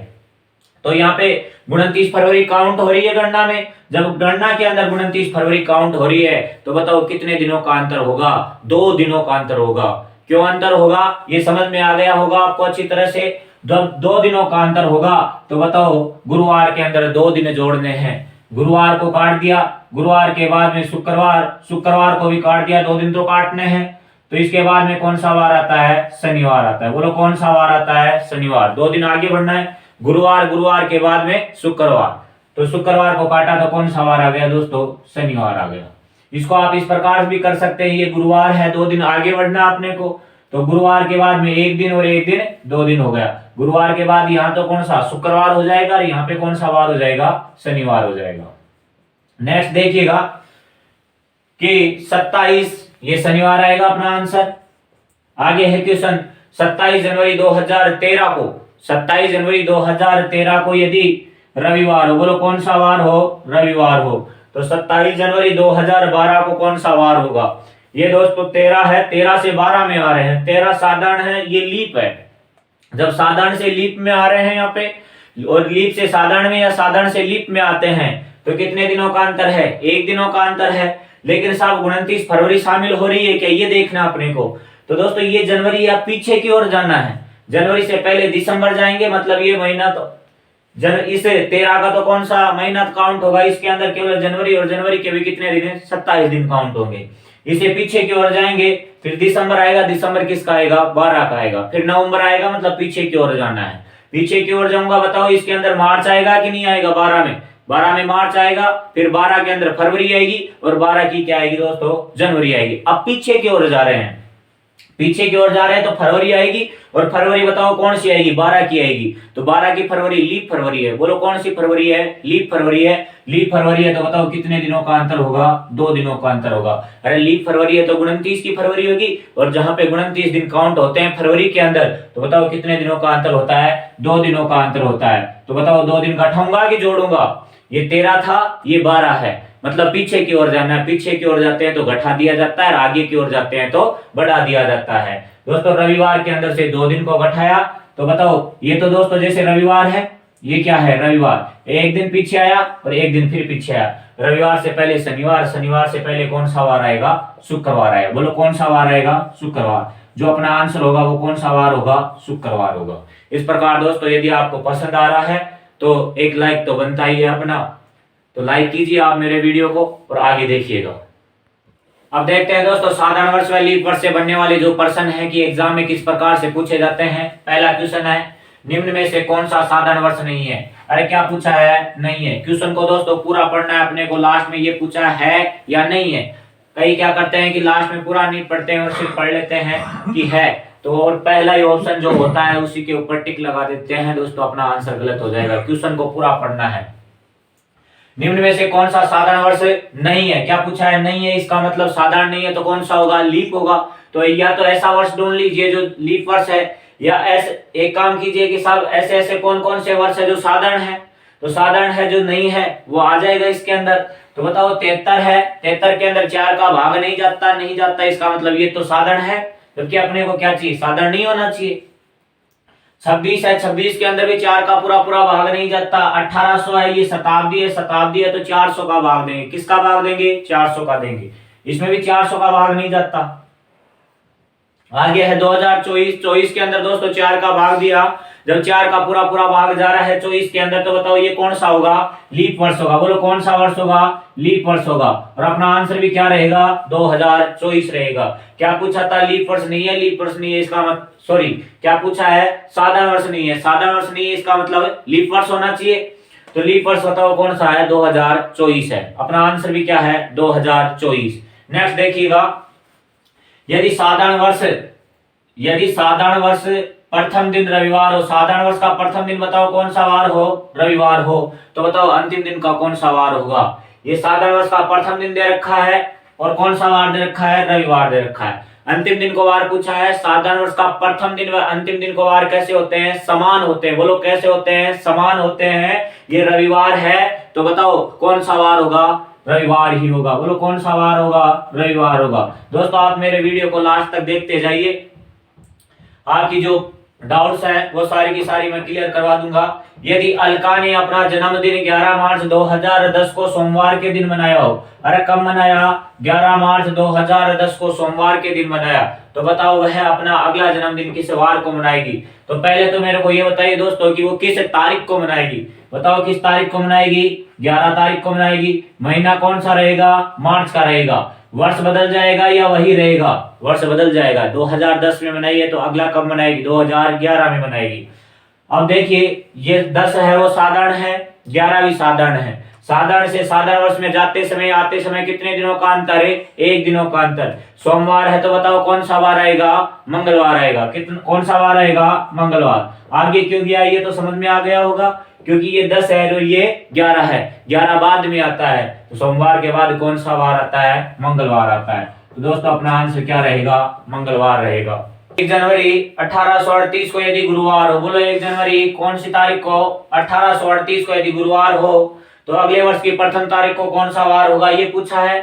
तो यहाँ पे 29 फरवरी काउंट हो रही है गणना में। जब गणना के अंदर 29 फरवरी काउंट हो रही है तो बताओ कितने दिनों का अंतर होगा? 2 दिनों का अंतर होगा। क्यों अंतर होगा ये समझ में आ गया होगा आपको अच्छी तरह से। जब 2 दिनों का अंतर होगा तो बताओ गुरुवार के अंदर 2 दिन जोड़ने हैं। गुरुवार को काट दिया, गुरुवार के बाद में शुक्रवार, शुक्रवार को भी काट दिया, 2 दिन तो काटने हैं। तो इसके बाद में कौन सा वार आता है? शनिवार आता है। बोलो कौन सा वार आता है? शनिवार। 2 दिन आगे बढ़ना है। गुरुवार, गुरुवार के बाद में शुक्रवार, तो शुक्रवार को काटा तो कौन सा वार आ गया दोस्तों? शनिवार आ गया। इसको आप इस प्रकार भी कर सकते हैं, ये गुरुवार है, 2 दिन आगे बढ़ना अपने को, तो गुरुवार के बाद में 1 दिन और 1 दिन 2 दिन हो गया। गुरुवार के बाद यहाँ तो कौन सा शुक्रवार हो जाएगा और यहाँ पे कौन सा वार हो जाएगा, शनिवार हो जाएगा। नेक्स्ट देखिएगा कि 27 ये शनिवार आएगा अपना आंसर। आगे है क्वेश्चन 27 जनवरी 2013 को, 27 जनवरी 2013 को यदि रविवार हो, बोलो कौन सा वार हो, रविवार हो, तो 27 जनवरी 2012 को कौन सा वार होगा। ये दोस्तों 13 है, 13 से 12 में आ रहे हैं, 13 साधारण है, ये लीप है। जब साधारण से लीप में आ रहे हैं यहाँ पे, और लीप से साधारण में या साधारण से लीप में आते हैं, तो कितने दिनों का अंतर है, 1 दिनों का अंतर है। लेकिन साहब 29 फरवरी शामिल हो रही है क्या, ये देखना अपने को। तो दोस्तों ये जनवरी या पीछे की ओर जाना है, जनवरी से पहले दिसंबर जाएंगे, मतलब ये महीना तो इस 13 का तो कौन सा महीना काउंट होगा, इसके अंदर केवल जनवरी, और जनवरी के भी कितने दिन है, 27 दिन काउंट होंगे। इसे पीछे की ओर जाएंगे, फिर दिसंबर आएगा, दिसंबर किसका आएगा, 12 का आएगा, फिर नवंबर आएगा, मतलब पीछे की ओर जाना है। पीछे की ओर जाऊंगा, बताओ इसके अंदर मार्च आएगा कि नहीं आएगा, 12 में मार्च आएगा, फिर 12 के अंदर फरवरी आएगी, और 12 की क्या आएगी दोस्तों, जनवरी आएगी। अब पीछे की ओर जा रहे हैं, पीछे की ओर जा रहे हैं तो फरवरी आएगी, और फरवरी बताओ कौन सी आएगी, 12 की आएगी, तो 12 की फरवरी लीप फरवरी है, बोलो कौन सी फरवरी है, लीप फरवरी है। लीप फरवरी है तो बताओ कितने दिनों का अंतर होगा, 2 दिनों का अंतर होगा। अरे लीप फरवरी है तो 29 की फरवरी होगी, और जहां पे 29 दिन काउंट होते हैं फरवरी के अंदर, तो बताओ कितने दिनों का अंतर होता है, 2 दिनों का अंतर होता है। तो बताओ 2 दिन घटाऊंगा कि जोड़ूंगा, ये 13 था, ये 12 है, मतलब पीछे की ओर जाना है। पीछे की ओर जाते हैं तो घटा दिया जाता है, और आगे की ओर जाते हैं तो बढ़ा दिया जाता है। दोस्तों रविवार के अंदर से 2 दिन को घटाया, तो बताओ ये तो दोस्तों जैसे रविवार है, ये क्या है, रविवार, 1 दिन पीछे आया और 1 दिन फिर पीछे आया। रविवार से पहले शनिवार, शनिवार से पहले कौन सा वार आएगा, शुक्रवार आएगा, बोलो कौन सा वार आएगा, शुक्रवार। जो अपना आंसर होगा वो कौन सा वार होगा, शुक्रवार होगा। इस प्रकार दोस्तों यदि आपको पसंद आ रहा है तो एक लाइक तो बनता ही है अपना, तो लाइक कीजिए आप मेरे वीडियो को और आगे देखिएगा। अब देखते हैं दोस्तों साधारण वर्ष व लीप वर्ष से बनने वाले जो प्रश्न है कि एग्जाम में किस प्रकार से पूछे जाते हैं। पहला क्वेश्चन है, निम्न में से कौन सा साधारण वर्ष नहीं है। अरे क्या पूछा है, नहीं है। क्वेश्चन को दोस्तों पूरा पढ़ना है अपने को, लास्ट में ये पूछा है या नहीं है। कई क्या करते हैं कि लास्ट में पूरा नहीं पढ़ते हैं और सिर्फ पढ़ लेते हैं कि है, तो और पहला ही ऑप्शन जो होता है उसी के ऊपर टिक लगा देते हैं। दोस्तों अपना आंसर गलत हो जाएगा, क्वेश्चन को पूरा पढ़ना है। निम्न में से कौन सा साधारण वर्ष नहीं है, क्या पूछा है, नहीं है, इसका मतलब साधारण नहीं है, तो कौन सा होगा, लीप होगा। तो या तो ऐसा वर्ष ढूंढ लीजिए जो लीप वर्ष है, या ऐसे एक काम कीजिए कि साहब ऐसे ऐसे कौन कौन से वर्ष है जो साधारण है, तो साधारण है जो नहीं है वो आ जाएगा इसके अंदर। तो बताओ 73 है, 73 के अंदर 4 का भाग नहीं जाता, नहीं जाता, इसका मतलब ये तो साधारण है, जबकि अपने को क्या चाहिए, साधारण नहीं होना चाहिए। 26 है, 26 के अंदर भी 4 का पूरा पूरा भाग नहीं जाता। 1800 है, ये शताब्दी है, शताब्दी है तो 400 का भाग देंगे, किसका भाग देंगे, 400 का देंगे, इसमें भी 400 का भाग नहीं जाता। आगे है 2024, 24 के अंदर दोस्तों 4 का भाग दिया, जब 4 का पूरा पूरा भाग जा रहा है 24 के अंदर, तो बताओ ये कौन सा होगा, लीप वर्ष होगा। बोलो कौन सा वर्ष होगा, लीप वर्ष होगा। और अपना आंसर भी क्या रहेगा, 2024 रहेगा। क्या पूछा था, लीप वर्ष नहीं है, लीप वर्ष नहीं है इसका मतलब, सॉरी क्या पूछा है, साधारण वर्ष नहीं है, साधारण वर्ष नहीं है इसका मतलब लीप वर्ष होना चाहिए। तो लीप वर्ष बताओ कौन सा है, 2024 है। अपना आंसर भी क्या है, 2024। नेक्स्ट देखिएगा, यदि साधारण वर्ष प्रथम दिन रविवार हो, साधारण वर्ष का प्रथम दिन बताओ कौन सा वार हो, रविवार हो, तो बताओ अंतिम दिन का कौन सा वार होगा। ये साधारण वर्ष का प्रथम दिन दे रखा है और कौन सा वार दे रखा है, रविवार दे रखा है। अंतिम दिन को वार पूछा है। साधारण वर्ष का प्रथम दिन व अंतिम दिन को वार कैसे होते हैं, समान होते हैं। बोलो कैसे होते हैं, समान होते हैं। ये रविवार है तो बताओ कौन सा वार होगा, रविवार ही होगा। बोलो कौन सा वार होगा, रविवार होगा। दोस्तों आप मेरे वीडियो को लास्ट तक देखते जाइए, आपकी जो डाउट्स है वो सारी की सारी मैं क्लियर करवा दूंगा। यदि अलका ने अपना जन्मदिन 11 मार्च 2010 को सोमवार के दिन मनाया हो, अरे कब मनाया, 11 मार्च 2010 को सोमवार के दिन मनाया, तो बताओ वह अपना अगला जन्मदिन किस वार को मनाएगी। तो पहले तो मेरे को ये बताइए दोस्तों कि वो किस तारीख को मनाएगी। बताओ किस तारीख को मनाएगी, 11 तारीख को मनाएगी। महीना कौन सा रहेगा, मार्च का रहेगा। वर्ष बदल जाएगा या वही रहेगा, वर्ष बदल जाएगा। 2010 में मनाई है तो अगला कब मनाएगी, 2011 में मनाएगी। अब देखिए ये 10 है वो साधारण है, 11 भी साधारण है। साधारण से साधारण वर्ष में जाते समय आते समय कितने दिनों का अंतर है? 1 दिनों का अंतर। सोमवार है तो बताओ कौन सा वार आएगा? मंगलवार आएगा। कौन सा वार आएगा? मंगलवार। आगे क्यों गया ये तो समझ में आ गया होगा, क्योंकि ये 10 है और ये 11 है, 11 बाद में आता है, तो सोमवार के बाद कौन सा वार आता है? मंगलवार आता है। तो दोस्तों अपना आंसर क्या रहेगा? मंगलवार रहेगा। 1 जनवरी 1838 को यदि गुरुवार हो, बोलो 1 जनवरी कौन सी तारीख को? 1838 को यदि गुरुवार हो तो अगले वर्ष की प्रथम तारीख को कौन सा वार होगा, ये पूछा है।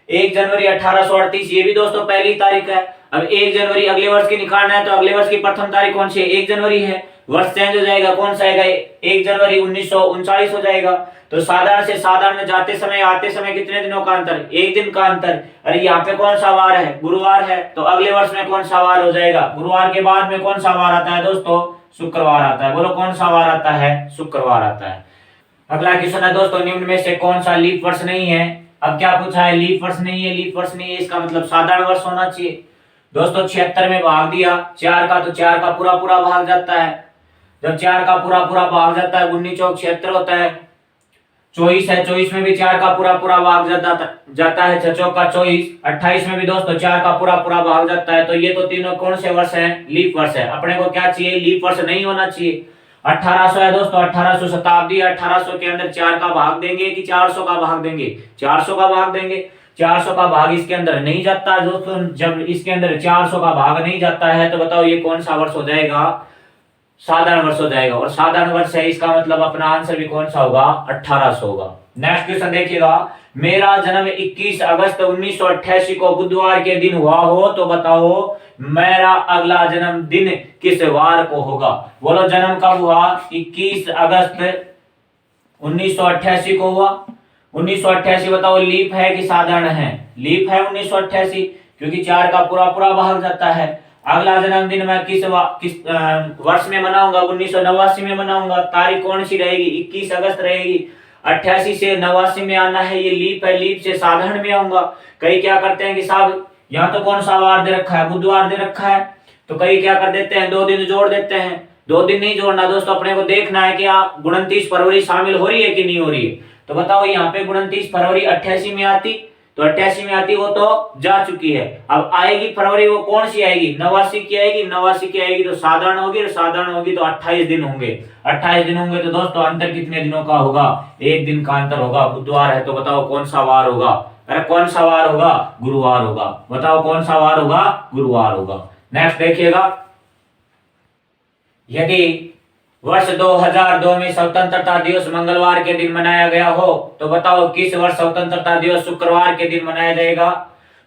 1 जनवरी 1838 ये भी दोस्तों पहली तारीख है। अब 1 जनवरी अगले वर्ष की निकालना है तो अगले वर्ष की प्रथम तारीख कौन सी है? 1 जनवरी है। वर्ष चेंज हो जाएगा, कौन सा आएगा? 1 जनवरी 1939 हो जाएगा। तो साधारण से साधारण में जाते समय आते समय कितने दिनों का अंतर? 1 दिन का अंतर। अरे यहाँ पे कौन सा वार है? गुरुवार है। तो अगले वर्ष में कौन सा वार हो जाएगा? गुरुवार के बाद में कौन सा वार आता है दोस्तों? शुक्रवार आता है। बोलो कौन सा वार आता है? शुक्रवार आता है। अगला क्वेश्चन है दोस्तों, निम्न में से कौन सा लीप वर्ष नहीं है? अब क्या पूछा है? लीप वर्ष नहीं है। लीप वर्ष नहीं है इसका मतलब साधारण वर्ष होना चाहिए। दोस्तों 76 में भाग दिया 4 का, तो 4 का पूरा पूरा भाग जाता है। जब 4 का पूरा पूरा भाग जाता है 19 चौक 76 होता है। 24 है, 24 में भी 4 का पूरा पूरा भाग जाता है, 6 चौक का 24। 28 में भी दोस्तों 4 का पूरा पूरा भाग जाता है। तो ये तो तीनों कौन से वर्ष है? लीप वर्ष है। अपने को क्या चाहिए? लीप वर्ष नहीं होना चाहिए। 1800 है दोस्तों, 1800 शताब्दी, 1800 के अंदर 4 का भाग देंगे कि 400 का भाग देंगे? 400 का भाग देंगे। 400 का भाग इसके अंदर नहीं जाता है दोस्तों। जब इसके अंदर 400 का भाग नहीं जाता है तो बताओ ये कौन सा वर्ष हो जाएगा? साधारण वर्ष हो जाएगा। और साधारण वर्ष है इसका मतलब अपना आंसर भी कौन सा होगा? 1800 होगा। नेक्स्ट क्वेश्चन देखिएगा, मेरा जन्म 21 अगस्त 1988 को बुधवार के दिन हुआ हो तो बताओ मेरा अगला जन्मदिन किस वार को होगा? बोलो जन्म कब हुआ? 21 अगस्त 1988 को हुआ। 1988 बताओ लीप है कि साधारण है? लीप है 1988, क्योंकि 4 का पूरा पूरा भाग जाता है। अगला जन्मदिन मैं किस वर्ष में मनाऊंगा? 1989 में मनाऊंगा। तारीख कौन सी रहेगी? 21 अगस्त रहेगी। 88 से 89 में आना है, ये लीप है, लीप से साधारण में आऊंगा। कई क्या करते हैं कि साहब यहाँ तो कौन सा वार दे रखा है? बुधवार दे रखा है, तो कई क्या कर देते हैं? 2 दिन जोड़ देते हैं। 2 दिन नहीं जोड़ना दोस्तों, अपने को देखना है कि 29 फरवरी शामिल हो रही है कि नहीं हो रही है। तो बताओ यहाँ पे 29 फरवरी 88 में आती, तो 88 में आती, वो तो जा चुकी है। अब आएगी फरवरी, वो कौन सी आएगी? 89 की आएगी। 89 की आएगी तो साधारण होगी, और साधारण होगी तो 28 दिन होंगे। 28 दिन होंगे तो दोस्तों अंतर कितने दिनों का होगा? 1 दिन का अंतर होगा। बुधवार है तो बताओ कौन सा वार होगा? अरे कौन सा वार होगा? गुरुवार होगा। बताओ कौन सा वार होगा? गुरुवार होगा। नेक्स्ट देखिएगा, यदि वर्ष 2002 में स्वतंत्रता दिवस मंगलवार के दिन मनाया गया हो तो बताओ किस वर्ष स्वतंत्रता दिवस शुक्रवार के दिन मनाया जाएगा?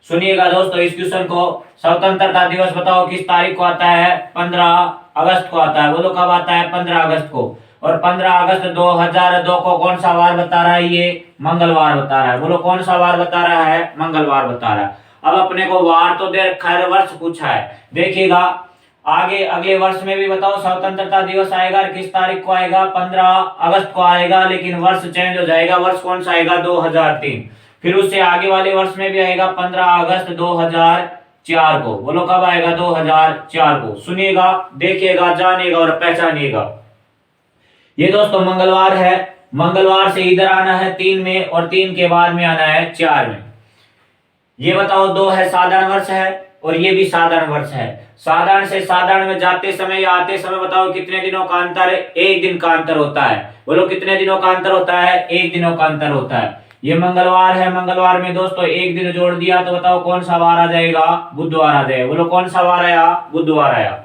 सुनिएगा दोस्तों इस क्वेश्चन को। स्वतंत्रता दिवस बताओ किस तारीख को आता है? 15 अगस्त को आता है। बोलो कब आता है? 15 अगस्त को। और 15 अगस्त 2002 को कौन सा वार बता रहा है? ये मंगलवार बता रहा है। बोलो कौन सा वार बता रहा है? मंगलवार बता रहा है। अब अपने को वार तो दे रखा है, वर्ष पूछा है। देखिएगा आगे अगले वर्ष में भी बताओ स्वतंत्रता दिवस आएगा, किस तारीख को आएगा? 15 अगस्त को आएगा, लेकिन वर्ष चेंज हो जाएगा। वर्ष कौन सा आएगा? 2003। फिर उससे आगे वाले वर्ष में भी आएगा 15 अगस्त 2004 को। बोलो कब आएगा? 2004 को। सुनिएगा, देखिएगा, जानिएगा और पहचानिएगा। ये दोस्तों मंगलवार है। मंगलवार से इधर आना है 3 में, और 3 के बाद में आना है 4 में। ये बताओ 2 है, साधारण वर्ष है, और ये भी साधारण वर्ष है। साधारण से साधारण में जाते समय या आते समय बताओ कितने दिनों का अंतर है? 1 दिन का अंतर होता है। बोलो कितने दिनों का अंतर होता है? 1 दिनों का अंतर होता है। ये मंगलवार है, मंगलवार में दोस्तों 1 दिन जोड़ दिया तो बताओ कौन सा वार आ जाएगा? बुधवार आ जाएगा। बोलो कौन सा वार आया? बुधवार आया।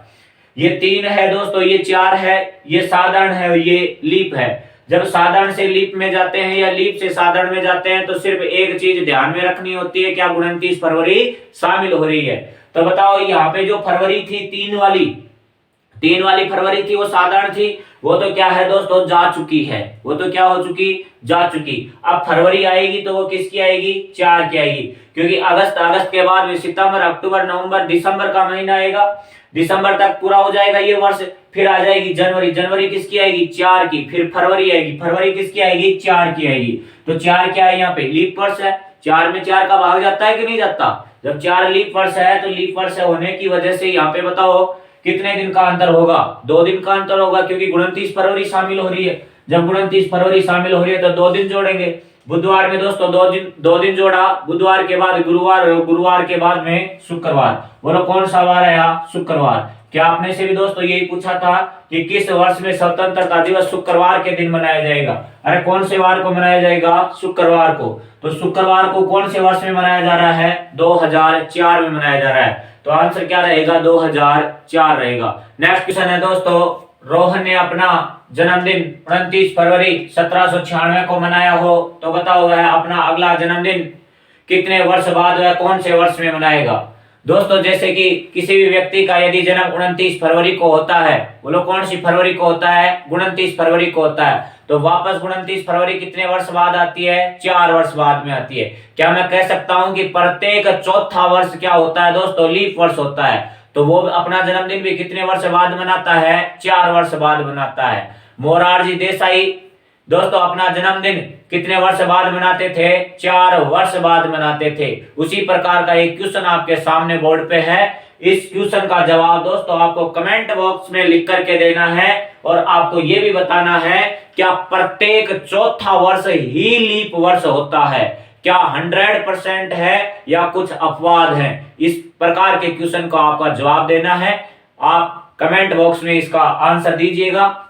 ये 3 है दोस्तों, ये 4 है, ये साधारण है, ये लीप है। जब साधारण से लीप में जाते हैं या लीप से साधारण में जाते हैं तो सिर्फ एक चीज ध्यान में रखनी होती है, क्या 29 फरवरी शामिल हो रही है। तो बताओ यहाँ पे जो फरवरी थी 3 वाली फरवरी थी, वो साधारण थी, वो तो क्या है दोस्तों? जा चुकी है। वो तो क्या हो चुकी? जा चुकी। अब फरवरी आएगी तो वो किसकी आएगी? 4 की आएगी, क्योंकि अगस्त के बाद में सितंबर, अक्टूबर, नवंबर, दिसंबर का महीना आएगा। दिसंबर तक पूरा हो जाएगा ये वर्ष। फिर आ जाएगी जनवरी। जनवरी किसकी आएगी? 4 की। फिर फरवरी आएगी। फरवरी किसकी आएगी? 4 की आएगी। तो 4 क्या है? यहाँ पे लीप वर्ष है। 4 में 4 का भाग जाता है कि नहीं जाता? जब 4 लीप वर्ष है तो लीप वर्ष होने की वजह से यहाँ पे बताओ कितने दिन का अंतर होगा? 2 दिन का अंतर होगा, क्योंकि 29 फरवरी शामिल हो रही है। जब 29 फरवरी शामिल हो रही है तो 2 दिन जोड़ेंगे। बुधवार में दोस्तों 2 दिन जोड़ा, बुधवार के बाद गुरुवार, गुरुवार के बाद में शुक्रवार। बोलो कौन सा वार है यहाँ? शुक्रवार। क्या आपने से भी दोस्तों यही पूछा था कि किस वर्ष में स्वतंत्रता दिवस शुक्रवार के दिन मनाया जाएगा? अरे कौन से वार को मनाया जाएगा? शुक्रवार को। तो शुक्रवार को कौन से वर्ष में मनाया जा रहा है? 2004 में मनाया जा रहा है। तो आंसर क्या रहेगा? 2004 रहेगा। नेक्स्ट क्वेश्चन है दोस्तों, रोहन ने अपना जन्मदिन 29 फरवरी 1796 को मनाया हो, तो बताओ वह अपना अगला जन्मदिन कितने वर्ष बाद वह कौन से वर्ष में मनाएगा? दोस्तों जैसे कि किसी भी व्यक्ति का यदि जन्म 29 फरवरी को होता है, बोलो कौन सी फरवरी को होता है? 29 फरवरी को होता है। तो वापस 29 फरवरी कितने वर्ष बाद आती है? 4 वर्ष बाद में आती है। क्या मैं कह सकता हूं कि प्रत्येक चौथा वर्ष क्या होता है दोस्तों? लीप वर्ष होता है। तो वो अपना जन्मदिन भी कितने वर्ष बाद मनाता है? 4 वर्ष बाद मनाता है। मोरारजी देसाई दोस्तों अपना जन्मदिन कितने वर्ष बाद मनाते थे? 4 वर्ष बाद मनाते थे। उसी प्रकार का एक क्वेश्चन आपके सामने बोर्ड पे है। इस क्वेश्चन का जवाब दोस्तों आपको कमेंट बॉक्स में लिख करके देना है और आपको यह भी बताना है क्या प्रत्येक चौथा वर्ष ही लीप वर्ष होता है? क्या 100% है या कुछ अपवाद है? इस प्रकार के क्वेश्चन को आपका जवाब देना है। आप कमेंट बॉक्स में इसका आंसर दीजिएगा।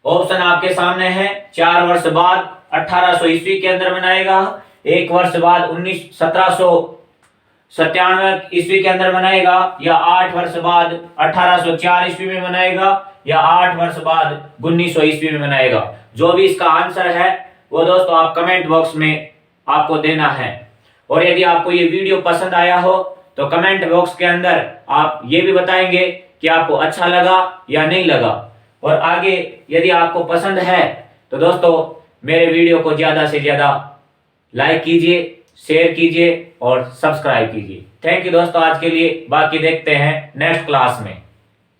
ऑप्शन आपके सामने है। 4 वर्ष बाद 1800 ईस्वी के अंदर मनाएगा, 1 वर्ष बाद 1797 ईस्वी के अंदर मनाएगा, या 8 वर्ष बाद 1804 ईस्वी में मनाएगा, या 8 वर्ष बाद 1900 ईस्वी में मनाएगा। जो भी इसका आंसर है वो दोस्तों आप कमेंट बॉक्स में आपको देना है। और यदि आपको ये वीडियो पसंद आया हो तो कमेंट बॉक्स के अंदर आप ये भी बताएंगे कि आपको अच्छा लगा या नहीं लगा। और आगे यदि आपको पसंद है तो दोस्तों मेरे वीडियो को ज्यादा से ज्यादा लाइक कीजिए, शेयर कीजिए और सब्सक्राइब कीजिए। थैंक यू दोस्तों आज के लिए। बाकी देखते हैं नेक्स्ट क्लास में।